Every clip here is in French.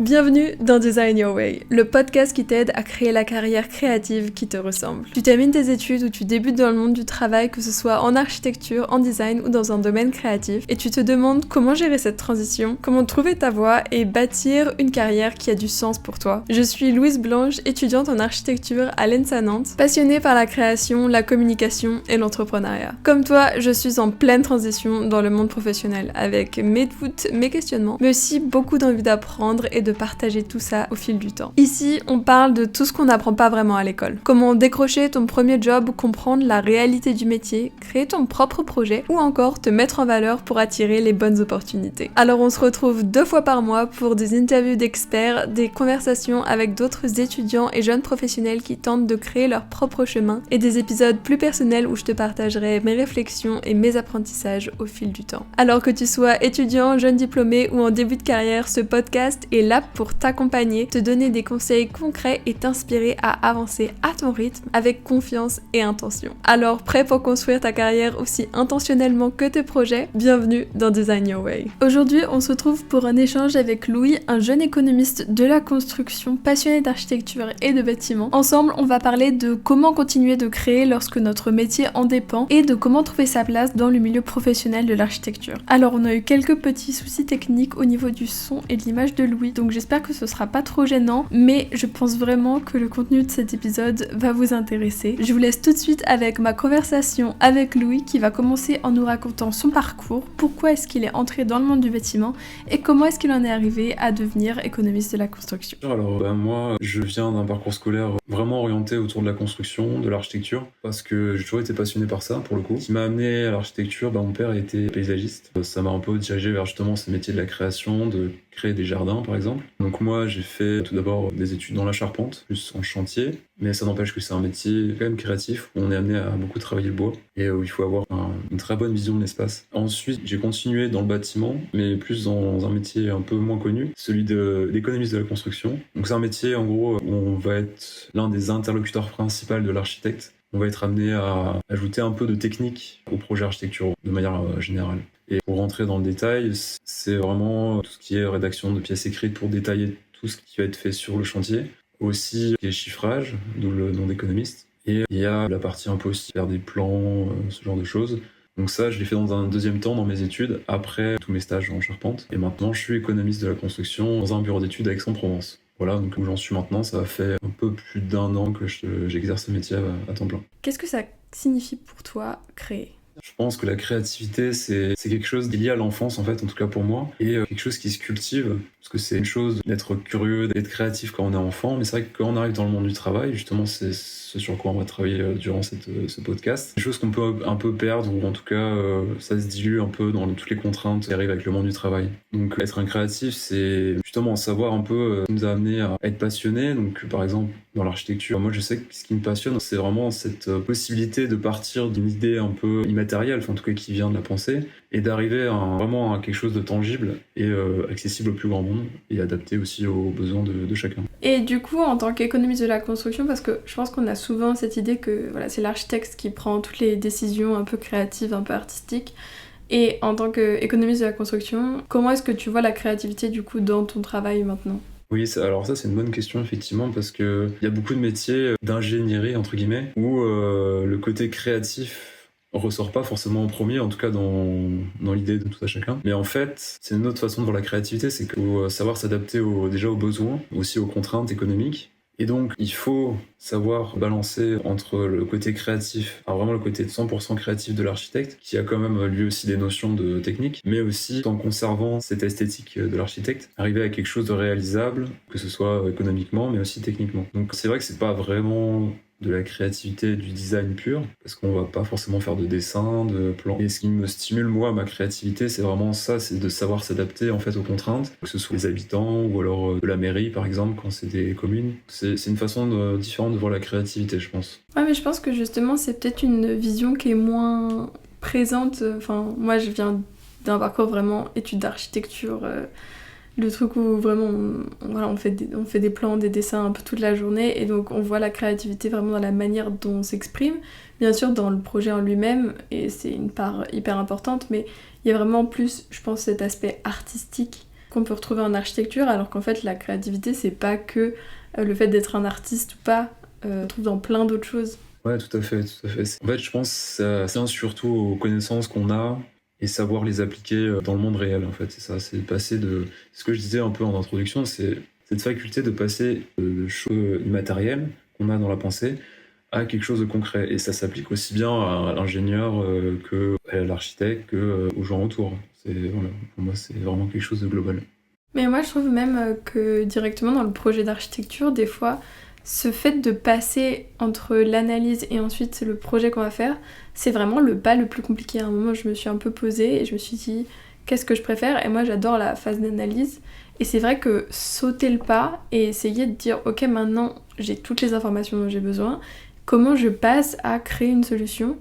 Bienvenue dans Design Your Way, le podcast qui t'aide à créer la carrière créative qui te ressemble. Tu termines tes études ou tu débutes dans le monde du travail, que ce soit en architecture, en design ou dans un domaine créatif, et tu te demandes comment gérer cette transition, comment trouver ta voie et bâtir une carrière qui a du sens pour toi. Je suis Louise Blanche, étudiante en architecture à l'ENSA Nantes, passionnée par la création, la communication et l'entrepreneuriat. Comme toi, je suis en pleine transition dans le monde professionnel, avec mes doutes, mes questionnements, mais aussi beaucoup d'envie d'apprendre et de partager tout ça au fil du temps. Ici, on parle de tout ce qu'on n'apprend pas vraiment à l'école. Comment décrocher ton premier job, comprendre la réalité du métier, créer ton propre projet ou encore te mettre en valeur pour attirer les bonnes opportunités. Alors on se retrouve 2 fois par mois pour des interviews d'experts, des conversations avec d'autres étudiants et jeunes professionnels qui tentent de créer leur propre chemin et des épisodes plus personnels où je te partagerai mes réflexions et mes apprentissages au fil du temps. Alors que tu sois étudiant, jeune diplômé ou en début de carrière, ce podcast est là pour t'accompagner, te donner des conseils concrets et t'inspirer à avancer à ton rythme avec confiance et intention. Alors, prêt pour construire ta carrière aussi intentionnellement que tes projets? Bienvenue dans Design Your Way. Aujourd'hui, on se retrouve pour un échange avec Louis, un jeune économiste de la construction, passionné d'architecture et de bâtiments. Ensemble, on va parler de comment continuer de créer lorsque notre métier en dépend et de comment trouver sa place dans le milieu professionnel de l'architecture. Alors, on a eu quelques petits soucis techniques au niveau du son et de l'image de Louis, donc j'espère que ce sera pas trop gênant, mais je pense vraiment que le contenu de cet épisode va vous intéresser. Je vous laisse tout de suite avec ma conversation avec Louis qui va commencer en nous racontant son parcours, pourquoi est-ce qu'il est entré dans le monde du bâtiment et comment est-ce qu'il en est arrivé à devenir économiste de la construction. Alors moi, je viens d'un parcours scolaire vraiment orienté autour de la construction, de l'architecture, parce que j'ai toujours été passionné par ça, pour le coup. Ce qui m'a amené à l'architecture, mon père était paysagiste. Ça m'a un peu dirigé vers justement ce métier de la création, de créer des jardins par exemple. Donc moi j'ai fait tout d'abord des études dans la charpente, plus en chantier, mais ça n'empêche que c'est un métier quand même créatif où on est amené à beaucoup travailler le bois et où il faut avoir une très bonne vision de l'espace. Ensuite j'ai continué dans le bâtiment, mais plus dans un métier un peu moins connu, celui d'économiste de la construction. Donc c'est un métier en gros où on va être l'un des interlocuteurs principaux de l'architecte. On va être amené à ajouter un peu de technique aux projets architecturaux de manière générale. Et pour rentrer dans le détail, c'est vraiment tout ce qui est rédaction de pièces écrites pour détailler tout ce qui va être fait sur le chantier. Aussi, les chiffrages, d'où le nom d'économiste. Et il y a la partie un peu aussi faire des plans, ce genre de choses. Donc ça, je l'ai fait dans un deuxième temps dans mes études, après tous mes stages en charpente. Et maintenant, je suis économiste de la construction dans un bureau d'études à Aix-en-Provence. Voilà, donc où j'en suis maintenant, ça fait un peu plus d'1 an que j'exerce ce métier à temps plein. Qu'est-ce que ça signifie pour toi créer ? Je pense que la créativité, c'est quelque chose qui est lié à l'enfance, en fait, en tout cas pour moi, et quelque chose qui se cultive, parce que c'est une chose d'être curieux, d'être créatif quand on est enfant, mais c'est vrai que quand on arrive dans le monde du travail, justement, c'est ce sur quoi on va travailler durant ce podcast. C'est des choses qu'on peut un peu perdre, ou en tout cas, ça se dilue un peu dans toutes les contraintes qui arrivent avec le monde du travail. Donc, être un créatif, c'est justement savoir un peu ce qui nous a amené à être passionné. Donc, par exemple, dans l'architecture, moi, je sais que ce qui me passionne, c'est vraiment cette possibilité de partir d'une idée un peu immatérielle, enfin, en tout cas, qui vient de la pensée, et d'arriver vraiment à quelque chose de tangible et accessible au plus grand monde, et adapté aussi aux besoins de chacun. Et du coup, en tant qu'économiste de la construction, parce que je pense qu'on a souvent cette idée que voilà, c'est l'architecte qui prend toutes les décisions un peu créatives, un peu artistiques, et en tant qu'économiste de la construction, comment est-ce que tu vois la créativité du coup dans ton travail maintenant ? Oui, alors ça c'est une bonne question effectivement parce que il y a beaucoup de métiers d'ingénierie entre guillemets où le côté créatif ressort pas forcément en premier, en tout cas dans l'idée de tout à chacun. Mais en fait, c'est une autre façon de voir la créativité, c'est qu'il faut savoir s'adapter déjà aux besoins, aussi aux contraintes économiques. Et donc, il faut savoir balancer entre le côté créatif, alors vraiment le côté 100% créatif de l'architecte, qui a quand même lui aussi des notions de technique, mais aussi en conservant cette esthétique de l'architecte, arriver à quelque chose de réalisable, que ce soit économiquement, mais aussi techniquement. Donc c'est vrai que c'est pas vraiment de la créativité, du design pur, parce qu'on va pas forcément faire de dessin, de plans. Et ce qui me stimule, moi, ma créativité, c'est vraiment ça, c'est de savoir s'adapter en fait aux contraintes, que ce soit les habitants ou alors de la mairie, par exemple, quand c'est des communes. C'est une façon différente de voir la créativité, je pense. Ouais, mais je pense que justement, c'est peut-être une vision qui est moins présente. Enfin, moi, je viens d'un parcours vraiment études d'architecture, le truc où vraiment on fait des plans, des dessins un peu toute la journée, et donc on voit la créativité vraiment dans la manière dont on s'exprime, bien sûr dans le projet en lui-même, et c'est une part hyper importante, mais il y a vraiment plus, je pense, cet aspect artistique qu'on peut retrouver en architecture, alors qu'en fait la créativité c'est pas que le fait d'être un artiste ou pas, on trouve dans plein d'autres choses. Ouais, tout à fait, tout à fait. En fait, je pense que ça tient surtout aux connaissances qu'on a et savoir les appliquer dans le monde réel, en fait. C'est ça, c'est passer de... C'est ce que je disais un peu en introduction, c'est cette faculté de passer de choses immatérielles qu'on a dans la pensée à quelque chose de concret. Et ça s'applique aussi bien à l'ingénieur que à l'architecte, que aux gens autour. Voilà, pour moi, c'est vraiment quelque chose de global. Mais moi je trouve même que directement dans le projet d'architecture, des fois, ce fait de passer entre l'analyse et ensuite le projet qu'on va faire, c'est vraiment le pas le plus compliqué. À un moment, je me suis un peu posée et je me suis dit, qu'est-ce que je préfère? Et moi, j'adore la phase d'analyse. Et c'est vrai que sauter le pas et essayer de dire, ok, maintenant, j'ai toutes les informations dont j'ai besoin, comment je passe à créer une solution?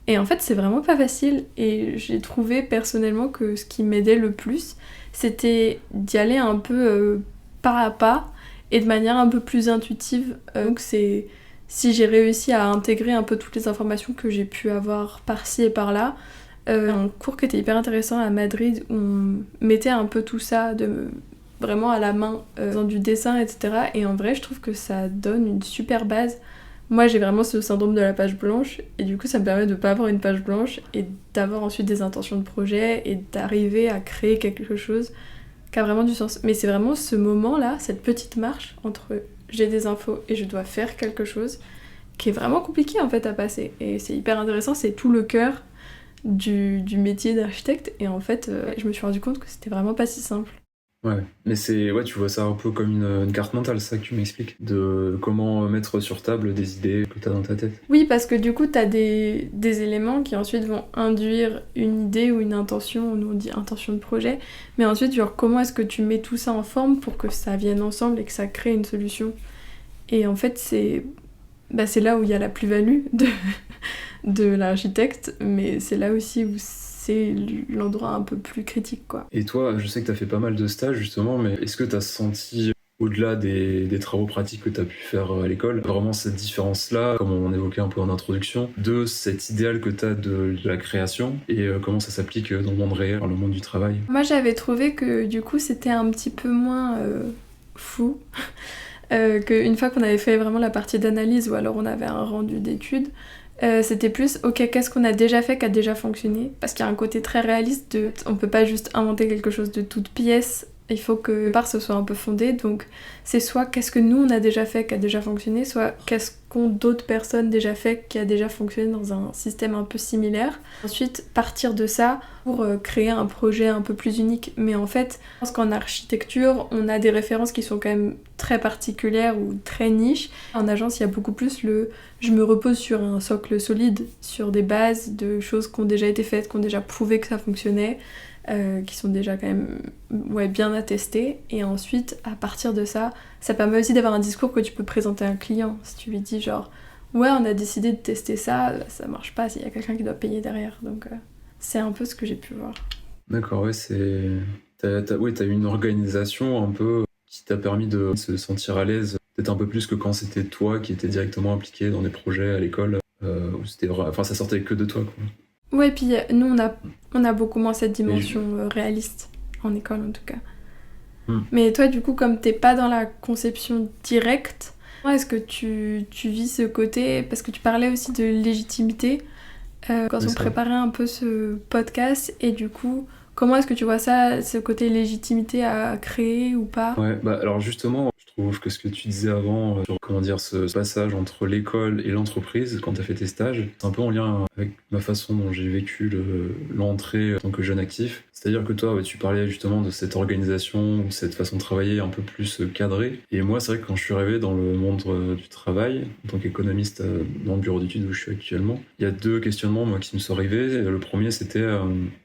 Et en fait, c'est vraiment pas facile. Et j'ai trouvé personnellement que ce qui m'aidait le plus, c'était d'y aller un peu pas à pas et de manière un peu plus intuitive. Donc c'est si j'ai réussi à intégrer un peu toutes les informations que j'ai pu avoir par-ci et par-là. Un cours qui était hyper intéressant à Madrid où on mettait un peu tout ça vraiment à la main dans du dessin, etc. Et en vrai, je trouve que ça donne une super base. Moi, j'ai vraiment ce syndrome de la page blanche et du coup, ça me permet de pas avoir une page blanche et d'avoir ensuite des intentions de projet et d'arriver à créer quelque chose qui a vraiment du sens. Mais c'est vraiment ce moment-là, cette petite marche entre j'ai des infos et je dois faire quelque chose qui est vraiment compliqué en fait à passer. Et c'est hyper intéressant, c'est tout le cœur du métier d'architecte. Et en fait, je me suis rendu compte que c'était vraiment pas si simple. Ouais, mais tu vois ça un peu comme une carte mentale, c'est ça que tu m'expliques, de comment mettre sur table des idées que tu as dans ta tête. Oui, parce que du coup, t'as des éléments qui ensuite vont induire une idée ou une intention, nous on dit intention de projet, mais ensuite, genre, comment est-ce que tu mets tout ça en forme pour que ça vienne ensemble et que ça crée une solution? Et en fait, c'est là où il y a la plus-value de l'architecte, mais c'est là aussi où c'est l'endroit un peu plus critique, quoi. Et toi, je sais que tu as fait pas mal de stages justement, mais est-ce que tu as senti, au-delà des travaux pratiques que tu as pu faire à l'école, vraiment cette différence-là, comme on évoquait un peu en introduction, de cet idéal que tu as de la création et comment ça s'applique dans le monde réel, dans le monde du travail? Moi, j'avais trouvé que du coup, c'était un petit peu moins fou. Qu'une fois qu'on avait fait vraiment la partie d'analyse ou alors on avait un rendu d'études, c'était plus ok, qu'est-ce qu'on a déjà fait qui a déjà fonctionné, parce qu'il y a un côté très réaliste on peut pas juste inventer quelque chose de toute pièce, il faut que part ce soit un peu fondé, donc c'est soit qu'est-ce que nous on a déjà fait qui a déjà fonctionné, soit qu'est-ce qu'ont d'autres personnes déjà fait qui a déjà fonctionné dans un système un peu similaire. Ensuite partir de ça pour créer un projet un peu plus unique. Mais en fait, je pense qu'en architecture, on a des références qui sont quand même très particulières ou très niches. En agence, il y a beaucoup plus je me repose sur un socle solide, sur des bases de choses qui ont déjà été faites, qui ont déjà prouvé que ça fonctionnait, qui sont déjà quand même bien attestées. Et ensuite, à partir de ça, ça permet aussi d'avoir un discours que tu peux présenter à un client. Si tu lui dis genre, ouais, on a décidé de tester ça, ça marche pas s'il y a quelqu'un qui doit payer derrière. Donc c'est un peu ce que j'ai pu voir. D'accord, ouais, t'as eu une organisation un peu qui t'a permis de se sentir à l'aise, peut-être un peu plus que quand c'était toi qui étais directement impliqué dans des projets à l'école, où c'était vrai, enfin ça sortait que de toi, quoi. Ouais, puis nous on a beaucoup moins cette dimension réaliste, en école en tout cas. Mais toi du coup, comme t'es pas dans la conception directe, est-ce que tu vis ce côté, parce que tu parlais aussi de légitimité quand on préparait un peu ce podcast, et du coup, comment est-ce que tu vois ça, ce côté légitimité à créer ou pas? Ouais, bah alors justement, je trouve que ce que tu disais avant, sur comment dire, ce passage entre l'école et l'entreprise, quand tu as fait tes stages, c'est un peu en lien avec ma façon dont j'ai vécu l'entrée en tant que jeune actif. C'est-à-dire que toi, tu parlais justement de cette organisation, ou cette façon de travailler un peu plus cadrée. Et moi, c'est vrai que quand je suis arrivé dans le monde du travail, en tant qu'économiste dans le bureau d'études où je suis actuellement, il y a deux questionnements moi, qui me sont arrivés. Le premier, c'était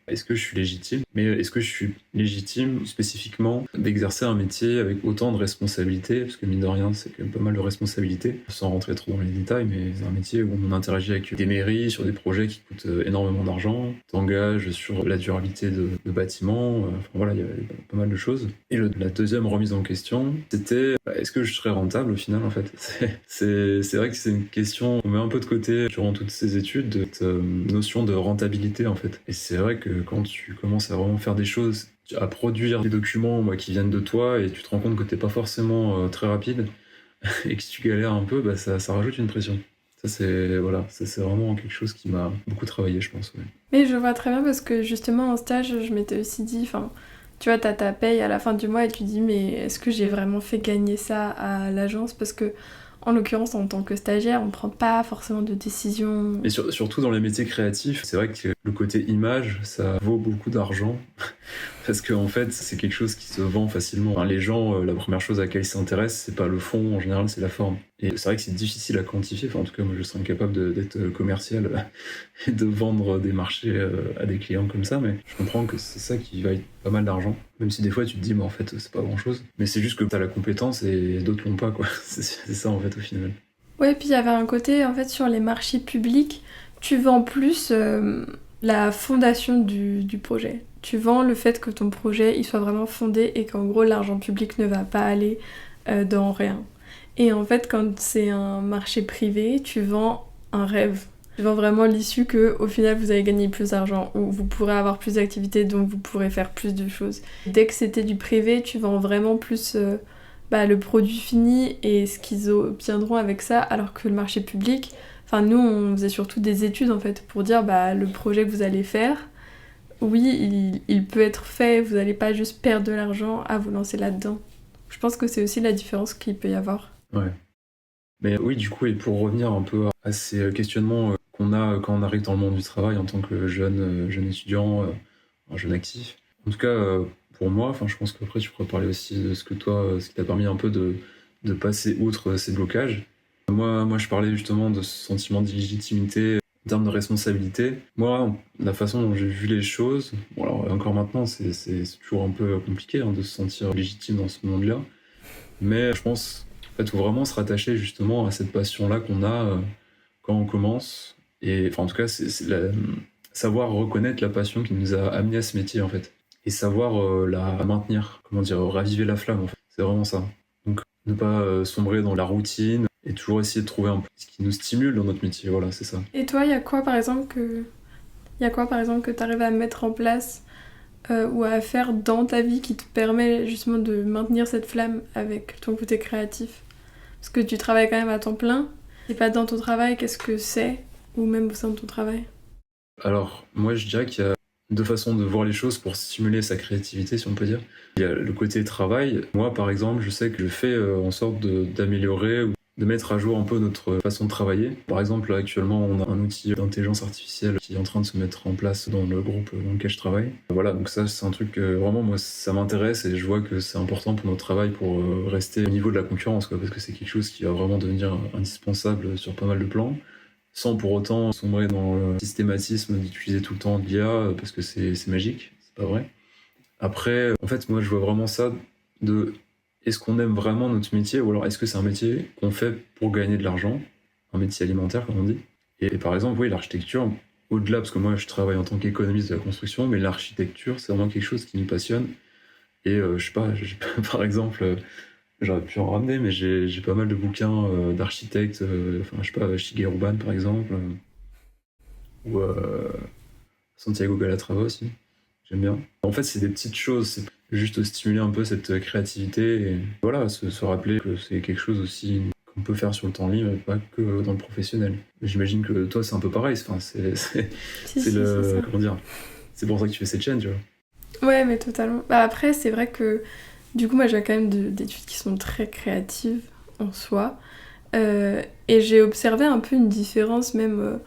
est-ce que je suis légitime? Mais est-ce que je suis légitime spécifiquement d'exercer un métier avec autant de responsabilités? Parce que mine de rien, c'est quand même pas mal de responsabilités, sans rentrer trop dans les détails, mais c'est un métier où on interagit avec des mairies sur des projets qui coûtent énormément d'argent, t'engages sur la durabilité de bâtiments, enfin voilà, il y a pas mal de choses. Et la deuxième remise en question, c'était est-ce que je serais rentable au final en fait? C'est vrai que c'est une question qu'on met un peu de côté durant toutes ces études, cette notion de rentabilité en fait. Et c'est vrai que quand tu commences à vraiment faire des choses à produire des documents qui viennent de toi et tu te rends compte que t'es pas forcément très rapide et que si tu galères un peu, ça rajoute une pression. Ça c'est vraiment quelque chose qui m'a beaucoup travaillé, je pense. Ouais. Mais je vois très bien parce que justement en stage, je m'étais aussi dit, enfin, tu vois, t'as ta paye à la fin du mois et tu dis, mais est-ce que j'ai vraiment fait gagner ça à l'agence? Parce que, en l'occurrence, en tant que stagiaire, on prend pas forcément de décision. Et surtout dans les métiers créatifs, c'est vrai que le côté image, ça vaut beaucoup d'argent. Parce qu'en fait, c'est quelque chose qui se vend facilement. Enfin, les gens, la première chose à laquelle ils s'intéressent, c'est pas le fond, en général, c'est la forme. Et c'est vrai que c'est difficile à quantifier. Enfin, en tout cas, moi, je serais incapable d'être commercial et de vendre des marchés à des clients comme ça. Mais je comprends que c'est ça qui vaille pas mal d'argent. Même si des fois, tu te dis, mais en fait, c'est pas grand-chose. Mais c'est juste que t'as la compétence et d'autres l'ont pas, quoi. C'est ça, en fait, au final. Ouais, puis il y avait un côté, en fait, sur les marchés publics, tu vends plus la fondation du projet. Tu vends le fait que ton projet, il soit vraiment fondé et qu'en gros, l'argent public ne va pas aller dans rien. Et en fait, quand c'est un marché privé, tu vends un rêve. Tu vends vraiment l'issue que, au final, vous allez gagner plus d'argent ou vous pourrez avoir plus d'activités, donc vous pourrez faire plus de choses. Dès que c'était du privé, tu vends vraiment plus le produit fini et ce qu'ils obtiendront avec ça, alors que le marché public, enfin nous, on faisait surtout des études en fait pour dire le projet que vous allez faire, oui, il peut être fait, vous n'allez pas juste perdre de l'argent à vous lancer là-dedans. Je pense que c'est aussi la différence qu'il peut y avoir. Ouais. Mais oui, du coup, et pour revenir un peu à ces questionnements qu'on a quand on arrive dans le monde du travail en tant que jeune étudiant, un jeune actif. En tout cas, pour moi, je pense qu'après tu pourrais parler aussi de ce que toi, ce qui t'a permis un peu de passer outre ces blocages. Moi, je parlais justement de ce sentiment d'illégitimité en termes de responsabilité. Moi, la façon dont j'ai vu les choses, bon alors encore maintenant, c'est toujours un peu compliqué de se sentir légitime dans ce monde-là, mais je pense en fait, faut vraiment se rattacher justement à cette passion-là qu'on a quand on commence. Et enfin, en tout cas, savoir reconnaître la passion qui nous a amené à ce métier, en fait. Et savoir la maintenir, comment dire, raviver la flamme, en fait. C'est vraiment ça. Donc, ne pas sombrer dans la routine et toujours essayer de trouver un peu ce qui nous stimule dans notre métier. Voilà, c'est ça. Et toi, il y a quoi par exemple que tu arrives à mettre en place ou à faire dans ta vie qui te permet justement de maintenir cette flamme avec ton côté créatif? Parce que tu travailles quand même à temps plein, et pas dans ton travail, qu'est-ce que c'est? Ou même au sein de ton travail? Alors, moi, je dirais qu'il y a deux façons de voir les choses pour stimuler sa créativité, si on peut dire. Il y a le côté travail. Moi, par exemple, je sais que je fais en sorte d'améliorer ou de mettre à jour un peu notre façon de travailler. Par exemple, là, actuellement, on a un outil d'intelligence artificielle qui est en train de se mettre en place dans le groupe dans lequel je travaille. Voilà, donc ça, c'est un truc que vraiment, moi, ça m'intéresse et je vois que c'est important pour notre travail pour rester au niveau de la concurrence, quoi, parce que c'est quelque chose qui va vraiment devenir indispensable sur pas mal de plans, sans pour autant sombrer dans le systématisme d'utiliser tout le temps de l'IA, parce que c'est magique, c'est pas vrai. Après, en fait, moi, je vois vraiment ça de est-ce qu'on aime vraiment notre métier ou alors est-ce que c'est un métier qu'on fait pour gagner de l'argent, un métier alimentaire, comme on dit. Et par exemple, oui, l'architecture, au-delà, parce que moi, je travaille en tant qu'économiste de la construction, mais l'architecture, c'est vraiment quelque chose qui me passionne. Et je sais pas, par exemple, j'aurais pu en ramener, mais j'ai pas mal de bouquins d'architectes, je sais pas, Shigeru Ban par exemple, ou Santiago Calatrava aussi, j'aime bien. En fait, c'est des petites choses, c'est juste stimuler un peu cette créativité et voilà, se rappeler que c'est quelque chose aussi qu'on peut faire sur le temps libre et pas que dans le professionnel. J'imagine que toi, c'est un peu pareil, enfin, c'est Si, le, c'est ça. comment dire, c'est pour ça que tu fais cette chaîne, tu vois. Ouais, mais totalement. Après, c'est vrai que du coup, moi, j'ai quand même d'études qui sont très créatives en soi. Et j'ai observé un peu une différence même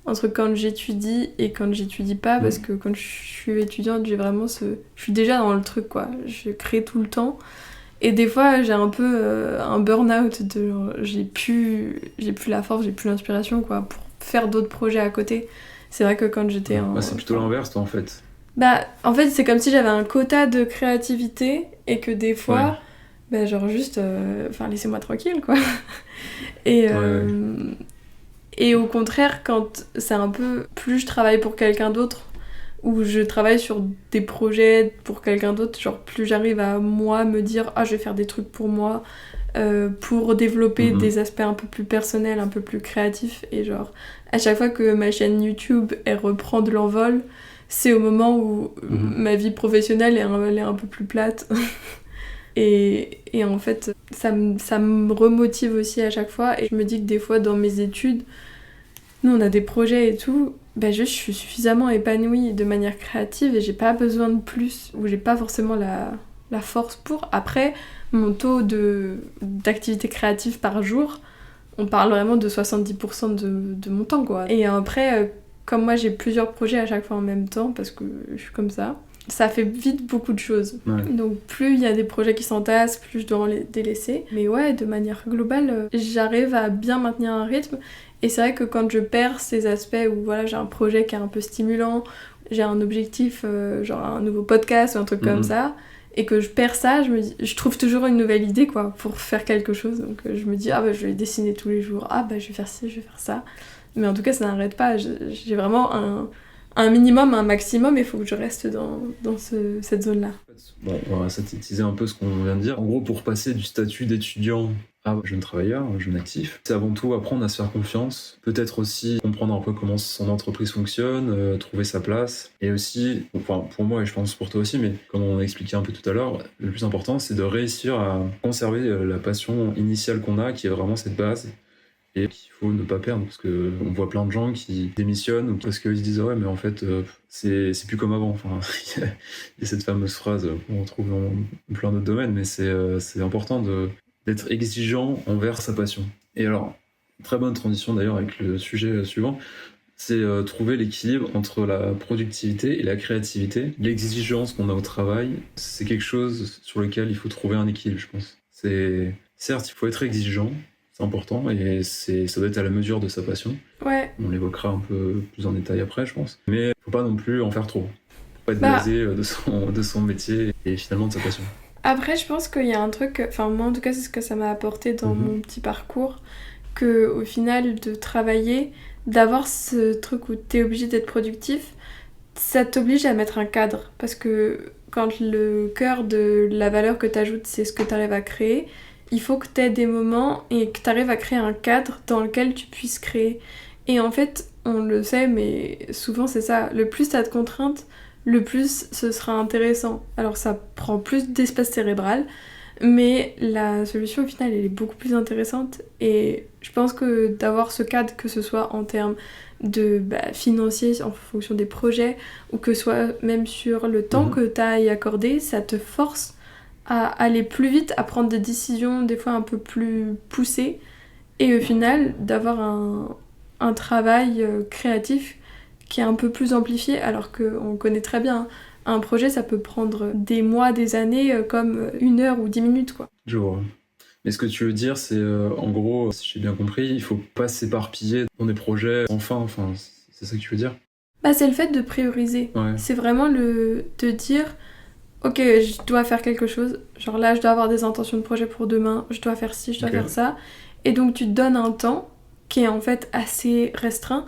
entre quand j'étudie et quand j'étudie pas, parce que quand je suis étudiante, j'ai vraiment je suis déjà dans le truc, quoi. Je crée tout le temps. Et des fois, j'ai un peu un burn-out de j'ai plus la force, j'ai plus l'inspiration, quoi, pour faire d'autres projets à côté. C'est vrai que quand j'étais en... c'est plutôt l'inverse, toi, en fait. En fait, c'est comme si j'avais un quota de créativité et que des fois, juste, laissez-moi tranquille, quoi. Et, et au contraire, quand c'est un peu... Plus je travaille pour quelqu'un d'autre, ou je travaille sur des projets pour quelqu'un d'autre, genre plus j'arrive à, moi, me dire « Ah, je vais faire des trucs pour moi », pour développer des aspects un peu plus personnels, un peu plus créatifs. Et genre, à chaque fois que ma chaîne YouTube, elle reprend de l'envol, c'est au moment où ma vie professionnelle elle est un peu plus plate. Et en fait, ça me remotive aussi à chaque fois. Et je me dis que des fois, dans mes études, nous, on a des projets et tout, je suis suffisamment épanouie de manière créative et j'ai pas besoin de plus, ou j'ai pas forcément la force pour. Après, mon taux d'activité créative par jour, on parle vraiment de 70% de mon temps, quoi. Et après, comme moi, j'ai plusieurs projets à chaque fois en même temps, parce que je suis comme ça fait vite beaucoup de choses. Ouais. Donc plus il y a des projets qui s'entassent, plus je dois en les délaisser. Mais ouais, de manière globale, j'arrive à bien maintenir un rythme. Et c'est vrai que quand je perds ces aspects où voilà, j'ai un projet qui est un peu stimulant, j'ai un objectif, genre un nouveau podcast ou un truc comme ça, et que je perds ça, je trouve toujours une nouvelle idée quoi, pour faire quelque chose. Donc je me dis, je vais dessiner tous les jours, je vais faire ci, je vais faire ça. Mais en tout cas, ça n'arrête pas. J'ai vraiment un minimum, un maximum, il faut que je reste dans cette zone-là. Bon, on va synthétiser un peu ce qu'on vient de dire. En gros, pour passer du statut d'étudiant à jeune travailleur, jeune actif, c'est avant tout apprendre à se faire confiance, peut-être aussi comprendre un peu comment son entreprise fonctionne, trouver sa place, et aussi, enfin pour moi et je pense pour toi aussi, mais comme on a expliqué un peu tout à l'heure, le plus important c'est de réussir à conserver la passion initiale qu'on a, qui est vraiment cette base, et qu'il faut ne pas perdre, parce qu'on voit plein de gens qui démissionnent ou parce qu'ils se disent ouais mais en fait c'est plus comme avant. Enfin, il y a cette fameuse phrase qu'on retrouve dans plein d'autres domaines, mais c'est important d'être exigeant envers sa passion. Et alors, très bonne transition d'ailleurs avec le sujet suivant, c'est trouver l'équilibre entre la productivité et la créativité. L'exigence qu'on a au travail, c'est quelque chose sur lequel il faut trouver un équilibre, je pense. Certes, il faut être exigeant, c'est important, et ça doit être à la mesure de sa passion. Ouais. On l'évoquera un peu plus en détail après, je pense. Mais faut pas non plus en faire trop. Faut pas être blasé de son métier et finalement de sa passion. Après, je pense qu'il y a un truc, enfin moi en tout cas c'est ce que ça m'a apporté dans mon petit parcours, que au final de travailler, d'avoir ce truc où t'es obligé d'être productif, ça t'oblige à mettre un cadre. Parce que quand le cœur de la valeur que t'ajoutes, c'est ce que t'arrives à créer, il faut que t'aies des moments et que t'arrives à créer un cadre dans lequel tu puisses créer. Et en fait, on le sait, mais souvent c'est ça, le plus t'as de contraintes, le plus ce sera intéressant. Alors ça prend plus d'espace cérébral, mais la solution au final elle est beaucoup plus intéressante, et je pense que d'avoir ce cadre, que ce soit en termes de financier en fonction des projets, ou que ce soit même sur le temps que tu as à y accorder, ça te force à aller plus vite, à prendre des décisions des fois un peu plus poussées, et au final d'avoir un travail créatif qui est un peu plus amplifié, alors qu'on connaît très bien, un projet ça peut prendre des mois, des années, comme 1 heure ou 10 minutes quoi. Je vois. Mais ce que tu veux dire, c'est en gros, si j'ai bien compris, il faut pas s'éparpiller dans des projets sans fin, enfin, c'est ça que tu veux dire ? C'est le fait de prioriser. Ouais. C'est vraiment de dire, ok, je dois faire quelque chose, genre là je dois avoir des intentions de projet pour demain, je dois faire ci, je dois faire ça, et donc tu te donnes un temps qui est en fait assez restreint,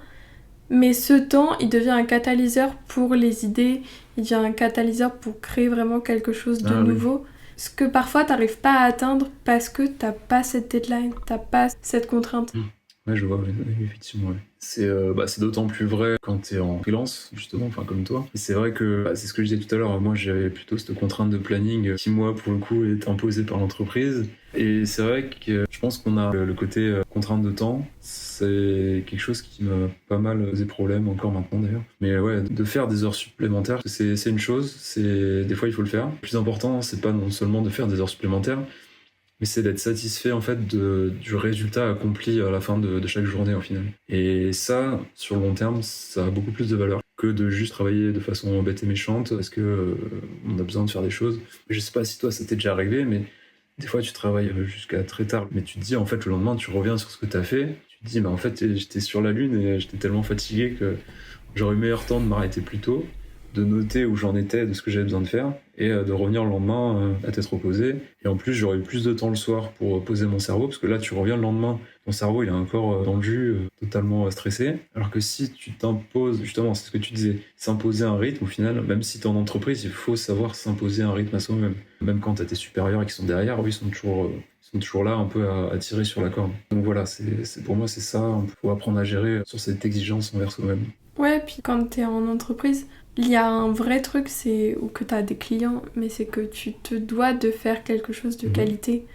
mais ce temps il devient un catalyseur pour les idées, il devient un catalyseur pour créer vraiment quelque chose de nouveau. Ce que parfois t'arrives pas à atteindre parce que t'as pas cette deadline, t'as pas cette contrainte. Ouais, je vois, effectivement. Ouais. C'est d'autant plus vrai quand t'es en freelance, justement, enfin comme toi. Et c'est vrai que, c'est ce que je disais tout à l'heure, moi j'avais plutôt cette contrainte de planning qui, moi, pour le coup, est imposée par l'entreprise. Et c'est vrai que je pense qu'on a le côté contrainte de temps, c'est quelque chose qui m'a pas mal posé problème, encore maintenant d'ailleurs. Mais ouais, de faire des heures supplémentaires, c'est une chose, des fois il faut le faire. Le plus important, c'est pas non seulement de faire des heures supplémentaires, mais c'est d'être satisfait en fait du résultat accompli à la fin de chaque journée au final. Et ça, sur le long terme, ça a beaucoup plus de valeur que de juste travailler de façon bête et méchante parce que on a besoin de faire des choses. Je sais pas si toi ça t'est déjà arrivé, mais des fois tu travailles jusqu'à très tard, mais tu te dis en fait le lendemain tu reviens sur ce que t'as fait, tu te dis en fait j'étais sur la lune et j'étais tellement fatigué que j'aurais eu meilleur temps de m'arrêter plus tôt, de noter où j'en étais, de ce que j'avais besoin de faire, et de revenir le lendemain à tête reposée. Et en plus, j'aurais eu plus de temps le soir pour poser mon cerveau, parce que là, tu reviens le lendemain, ton cerveau, il est encore dans le jus, totalement stressé. Alors que si tu t'imposes, justement, c'est ce que tu disais, s'imposer un rythme, au final, même si t'es en entreprise, il faut savoir s'imposer un rythme à soi-même. Même quand t'as tes supérieurs qui sont derrière, eux, ils sont toujours là un peu à tirer sur la corde. Donc voilà, pour moi, c'est ça, il faut apprendre à gérer sur cette exigence envers soi-même. Ouais, puis quand t'es en entreprise, Il y a un vrai truc, c'est ou que tu as des clients, mais c'est que tu te dois de faire quelque chose de qualité.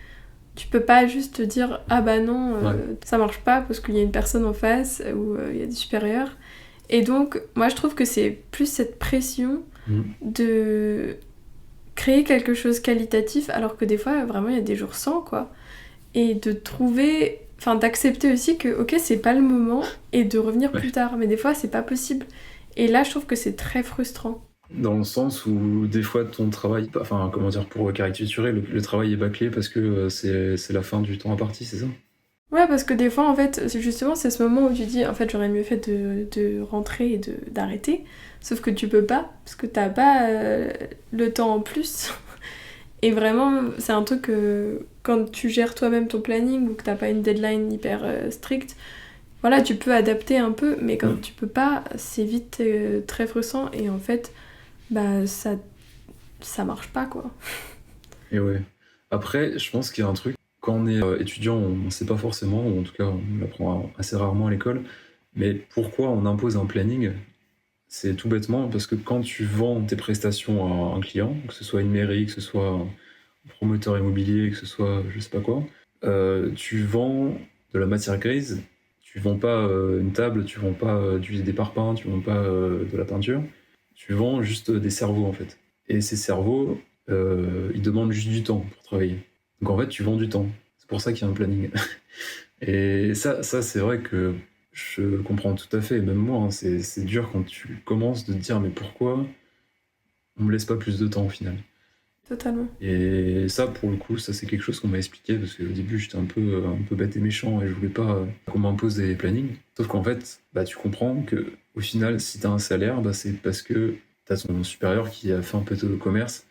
Tu peux pas juste te dire ah bah non, ça marche pas parce qu'il y a une personne en face ou il y a des supérieurs. Et donc, moi je trouve que c'est plus cette pression de créer quelque chose qualitatif, alors que des fois, vraiment, il y a des jours sans, quoi. Et de trouver, enfin, d'accepter aussi que, ok, c'est pas le moment, et de revenir plus tard. Mais des fois, c'est pas possible. Et là, je trouve que c'est très frustrant. Dans le sens où des fois ton travail, enfin comment dire, pour caricaturer, le travail est bâclé parce que c'est la fin du temps imparti, c'est ça? Ouais, parce que des fois, en fait, justement, c'est ce moment où tu dis, en fait, j'aurais mieux fait de rentrer et d'arrêter. Sauf que tu peux pas, parce que t'as pas le temps en plus. Et vraiment, c'est un truc que quand tu gères toi-même ton planning ou que t'as pas une deadline hyper stricte, voilà, tu peux adapter un peu, mais quand tu peux pas, c'est vite très frustrant et en fait, bah ça marche pas, quoi. Et ouais. Après, je pense qu'il y a un truc, quand on est étudiant, on sait pas forcément, ou en tout cas on l'apprend assez rarement à l'école, mais pourquoi on impose un planning? C'est tout bêtement parce que quand tu vends tes prestations à un client, que ce soit une mairie, que ce soit un promoteur immobilier, que ce soit je sais pas quoi, tu vends de la matière grise, tu vends pas une table, tu vends pas des parpaings, tu vends pas de la peinture, tu vends juste des cerveaux en fait. Et ces cerveaux, ils demandent juste du temps pour travailler. Donc en fait, tu vends du temps. C'est pour ça qu'il y a un planning. Et ça c'est vrai que je comprends tout à fait. Même moi, hein, c'est dur quand tu commences de te dire mais pourquoi on me laisse pas plus de temps au final. Totalement. Et ça, pour le coup, ça c'est quelque chose qu'on m'a expliqué parce qu'au début j'étais un peu bête et méchant et je voulais pas qu'on m'impose des plannings. Sauf qu'en fait, bah, tu comprends que au final, si t'as un salaire, bah, c'est parce que t'as ton supérieur qui a fait un peu de commerce,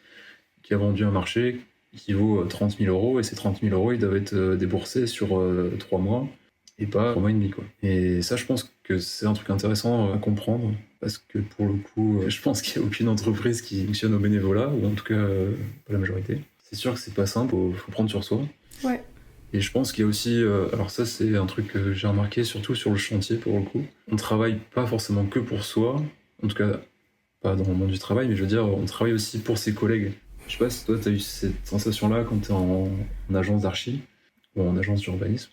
qui a vendu un marché qui vaut 30 000 euros et ces 30 000 euros ils doivent être déboursés sur 3 mois et pas 3 mois et demi, quoi. Et ça, je pense que c'est un truc intéressant à comprendre parce que pour le coup, je pense qu'il n'y a aucune entreprise qui fonctionne au bénévolat, ou en tout cas pas la majorité. C'est sûr que c'est pas simple, faut prendre sur soi. Ouais. Et je pense qu'il y a aussi, alors ça c'est un truc que j'ai remarqué surtout sur le chantier pour le coup, on travaille pas forcément que pour soi, en tout cas pas dans le monde du travail, mais je veux dire on travaille aussi pour ses collègues. Je sais pas si toi t'as eu cette sensation-là quand t'es en agence d'archi ou en agence d'urbanisme.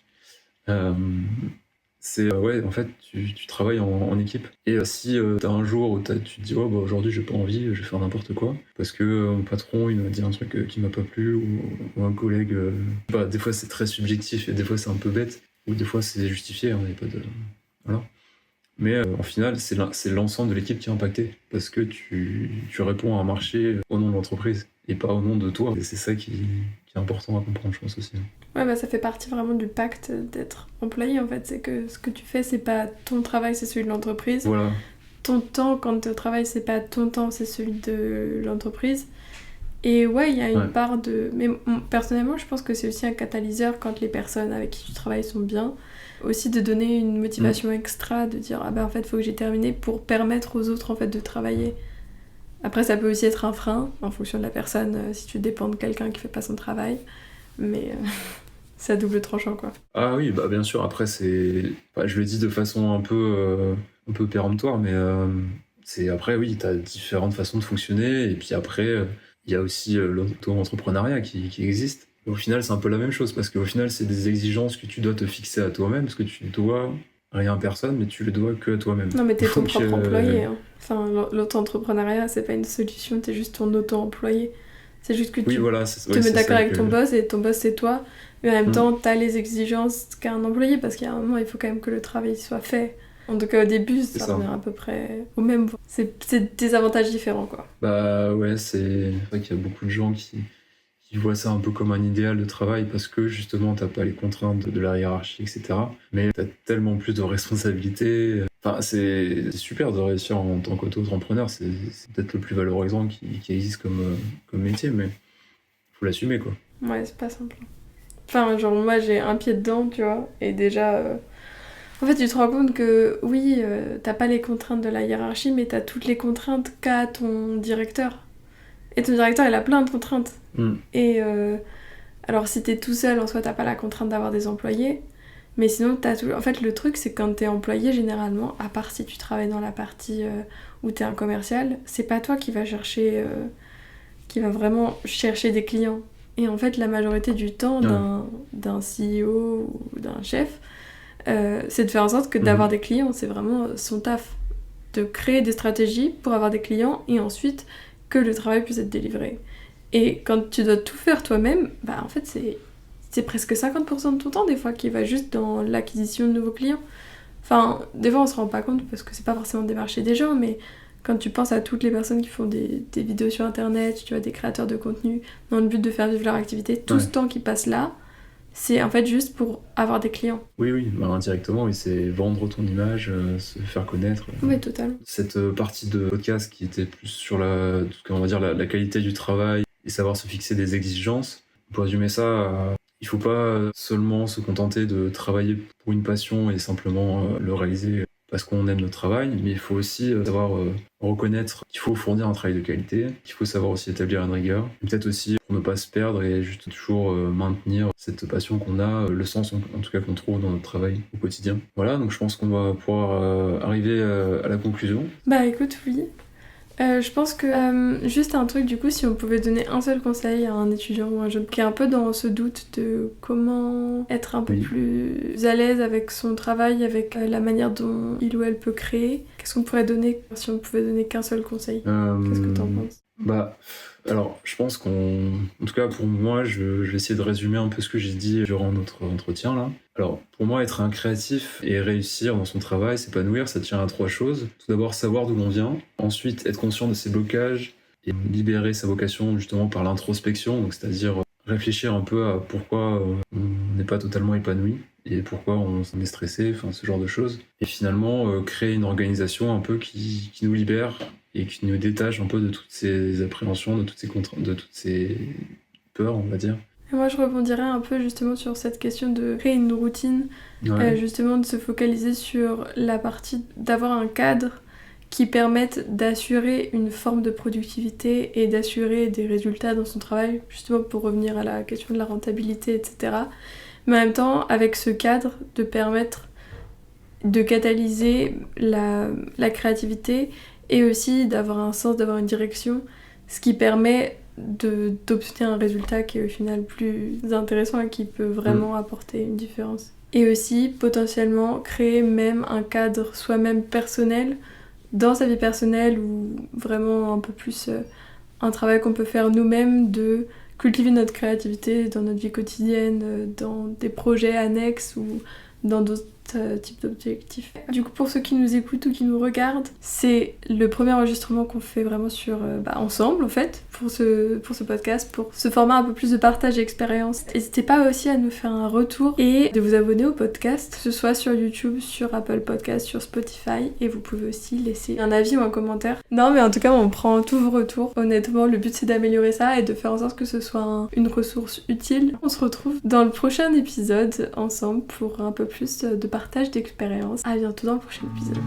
C'est ouais, en fait tu travailles en équipe et si t'as un jour où tu te dis oh bah aujourd'hui j'ai pas envie, je vais faire n'importe quoi parce que mon patron il m'a dit un truc qui m'a pas plu ou un collègue bah, des fois c'est très subjectif et des fois c'est un peu bête ou des fois c'est justifié, on n'est pas de voilà, mais en final c'est l'ensemble de l'équipe qui est impacté parce que tu réponds à un marché au nom de l'entreprise et pas au nom de toi et c'est ça qui est important à comprendre, je pense aussi. Ouais, bah ça fait partie vraiment du pacte d'être employé en fait. C'est que ce que tu fais, c'est pas ton travail, c'est celui de l'entreprise. Voilà. Ton temps quand tu travailles, c'est pas ton temps, c'est celui de l'entreprise. Et ouais, il y a une part de... Mais personnellement, je pense que c'est aussi un catalyseur quand les personnes avec qui tu travailles sont bien. Aussi de donner une motivation extra, de dire ah bah en fait, faut que j'ai terminé pour permettre aux autres en fait de travailler. Après, ça peut aussi être un frein en fonction de la personne, si tu dépends de quelqu'un qui fait pas son travail. Mais c'est à double tranchant, quoi. Ah oui, bah bien sûr, après c'est... Enfin, je le dis de façon un peu péremptoire, mais c'est après, oui, t'as différentes façons de fonctionner, et puis après, il y a aussi l'auto-entrepreneuriat qui existe. Au final, c'est un peu la même chose, parce qu'au final, c'est des exigences que tu dois te fixer à toi-même, parce que tu dois rien à personne, mais tu le dois que à toi-même. Non, mais t'es ton propre employé. Hein. Enfin, l'auto-entrepreneuriat, c'est pas une solution, t'es juste ton auto-employé. C'est juste que tu te mets d'accord avec ton boss et ton boss c'est toi, mais en même temps t'as les exigences qu'un employé parce qu'il y a un moment il faut quand même que le travail soit fait. En tout cas au début ça revient à peu près au même. C'est des avantages différents quoi. Bah ouais, c'est vrai qu'il y a beaucoup de gens qui voient ça un peu comme un idéal de travail parce que justement t'as pas les contraintes de la hiérarchie, etc. Mais t'as tellement plus de responsabilités. Enfin, c'est super de réussir en tant qu'auto-entrepreneur, c'est peut-être le plus valorisant qui existe comme métier, mais faut l'assumer quoi. Ouais, c'est pas simple. Enfin, genre moi j'ai un pied dedans, tu vois, et déjà... En fait, tu te rends compte que oui, t'as pas les contraintes de la hiérarchie, mais t'as toutes les contraintes qu'a ton directeur. Et ton directeur, il a plein de contraintes. Et alors, si t'es tout seul, en soi, t'as pas la contrainte d'avoir des employés. Mais sinon, t'as tout... En fait, le truc, c'est que quand t'es employé, généralement, à part si tu travailles dans la partie où t'es un commercial, c'est pas toi qui va chercher, qui va vraiment chercher des clients. Et en fait, la majorité du temps d'un CEO ou d'un chef, c'est de faire en sorte que d'avoir des clients, c'est vraiment son taf. De créer des stratégies pour avoir des clients et ensuite que le travail puisse être délivré. Et quand tu dois tout faire toi-même, bah en fait c'est presque 50% de ton temps des fois qui va juste dans l'acquisition de nouveaux clients. Enfin, des fois on se rend pas compte parce que c'est pas forcément démarcher des gens, mais quand tu penses à toutes les personnes qui font des vidéos sur internet, tu vois, des créateurs de contenu, dans le but de faire vivre leur activité, tout ce temps qui passe là, c'est en fait juste pour avoir des clients. Oui, bah, indirectement, oui, c'est vendre ton image, se faire connaître. Oui, totalement. Cette partie de podcast qui était plus sur on va dire la qualité du travail et savoir se fixer des exigences, pour résumer ça, il faut pas seulement se contenter de travailler pour une passion et simplement le réaliser parce qu'on aime notre travail, mais il faut aussi savoir reconnaître qu'il faut fournir un travail de qualité, qu'il faut savoir aussi établir une rigueur, et peut-être aussi pour ne pas se perdre et juste toujours maintenir cette passion qu'on a, le sens en tout cas qu'on trouve dans notre travail au quotidien. Voilà, donc je pense qu'on va pouvoir arriver à la conclusion. Bah écoute, oui. Je pense que juste un truc du coup, si on pouvait donner un seul conseil à un étudiant ou un jeune qui est un peu dans ce doute de comment être un peu plus à l'aise avec son travail, avec la manière dont il ou elle peut créer, qu'est-ce qu'on pourrait donner si on pouvait donner qu'un seul conseil? Qu'est-ce que t'en penses? Bah, alors, je pense en tout cas pour moi, je vais essayer de résumer un peu ce que j'ai dit durant notre entretien là. Alors, pour moi, être un créatif et réussir dans son travail, s'épanouir, ça tient à 3 choses. Tout d'abord, savoir d'où l'on vient. Ensuite, être conscient de ses blocages et libérer sa vocation justement par l'introspection, donc c'est-à-dire réfléchir un peu à pourquoi on n'est pas totalement épanoui et pourquoi on est stressé, enfin ce genre de choses. Et finalement, créer une organisation un peu qui nous libère et qui nous détache un peu de toutes ces appréhensions, de toutes ces peurs, on va dire. Et moi, je rebondirais un peu justement sur cette question de créer une routine, justement de se focaliser sur la partie d'avoir un cadre qui permette d'assurer une forme de productivité et d'assurer des résultats dans son travail, justement pour revenir à la question de la rentabilité, etc. Mais en même temps, avec ce cadre, de permettre de catalyser la créativité et aussi d'avoir un sens, d'avoir une direction, ce qui permet d'obtenir un résultat qui est au final plus intéressant et qui peut vraiment apporter une différence. Et aussi, potentiellement, créer même un cadre soi-même personnel dans sa vie personnelle ou vraiment un peu plus un travail qu'on peut faire nous-mêmes de cultiver notre créativité dans notre vie quotidienne, dans des projets annexes ou dans d'autres types d'objectifs. Du coup, pour ceux qui nous écoutent ou qui nous regardent, c'est le premier enregistrement qu'on fait vraiment sur ensemble en fait pour ce podcast, pour ce format un peu plus de partage d'expérience. N'hésitez pas aussi à nous faire un retour et de vous abonner au podcast, que ce soit sur YouTube, sur Apple Podcast, sur Spotify, et vous pouvez aussi laisser un avis ou un commentaire. Non mais en tout cas on prend tous vos retours. Honnêtement, le but c'est d'améliorer ça et de faire en sorte que ce soit une ressource utile. On se retrouve dans le prochain épisode ensemble pour un peu plus de partage d'expérience. À bientôt dans le prochain épisode.